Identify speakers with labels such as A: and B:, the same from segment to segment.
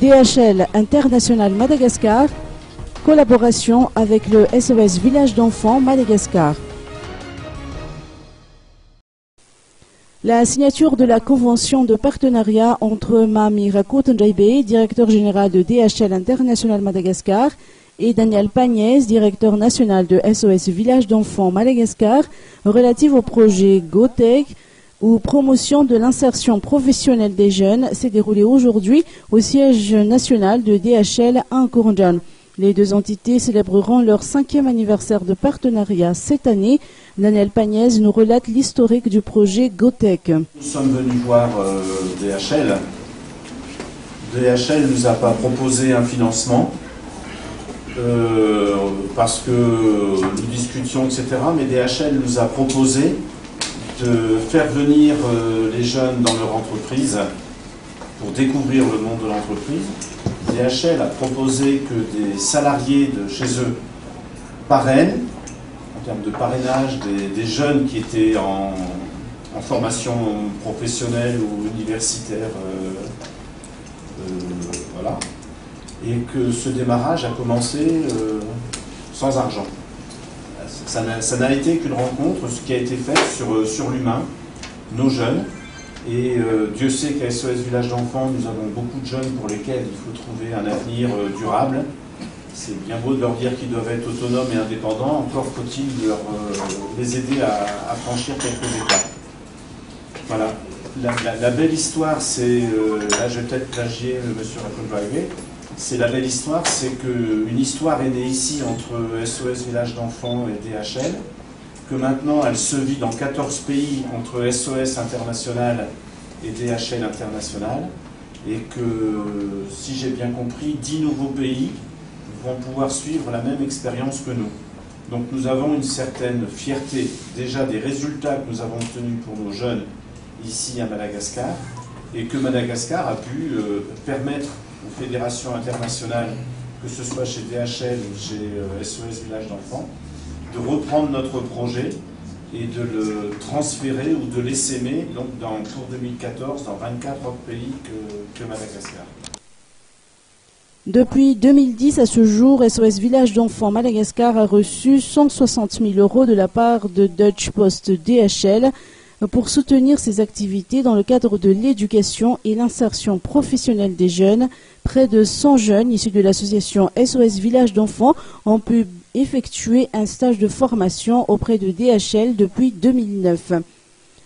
A: DHL International Madagascar, collaboration avec le SOS Village d'Enfants Madagascar. La signature de la convention de partenariat entre Mamira Kotendjaibe, directeur général de DHL International Madagascar, et Daniel Pagnès, directeur national de SOS Village d'Enfants Madagascar, relative au projet GoTech ou promotion de l'insertion professionnelle des jeunes, s'est déroulée aujourd'hui au siège national de DHL à Nkorondian. Les deux entités célébreront leur 5e anniversaire de partenariat cette année. Daniel Pagnès nous relate l'historique du projet GoTech.
B: Nous sommes venus voir DHL. DHL ne nous a pas proposé un financement parce que nous discutions, etc. Mais DHL nous a proposé de faire venir les jeunes dans leur entreprise pour découvrir le monde de l'entreprise. DHL a proposé que des salariés de chez eux parrainent, en termes de parrainage, des jeunes qui étaient en formation professionnelle ou universitaire, voilà, et que ce démarrage a commencé sans argent. Ça n'a été qu'une rencontre, ce qui a été fait sur l'humain, nos jeunes. Et Dieu sait qu'à SOS Village d'Enfants, nous avons beaucoup de jeunes pour lesquels il faut trouver un avenir durable. C'est bien beau de leur dire qu'ils doivent être autonomes et indépendants, encore faut-il les aider à franchir quelques étapes. Voilà. La belle histoire, c'est, là je vais peut-être plagier M. Rakonjaibe, c'est la belle histoire, c'est qu'une histoire est née ici entre SOS Village d'Enfants et DHL, que maintenant elle se vit dans 14 pays entre SOS International et DHL International, et que, si j'ai bien compris, 10 nouveaux pays vont pouvoir suivre la même expérience que nous. Donc nous avons une certaine fierté déjà des résultats que nous avons obtenus pour nos jeunes ici à Madagascar, et que Madagascar a pu permettre aux fédérations internationales, que ce soit chez DHL ou chez SOS Village d'Enfants, de reprendre notre projet et de le transférer ou de l'essaimer donc pour 2014 dans 24 autres pays que Madagascar.
A: Depuis 2010 à ce jour, SOS Village d'Enfants Madagascar a reçu 160 000 € de la part de Deutsche Post DHL pour soutenir ses activités dans le cadre de l'éducation et l'insertion professionnelle des jeunes. Près de 100 jeunes issus de l'association SOS Village d'Enfants ont pu effectuer un stage de formation auprès de DHL depuis 2009.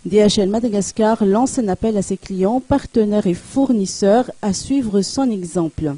A: DHL Madagascar lance un appel à ses clients, partenaires et fournisseurs à suivre son exemple.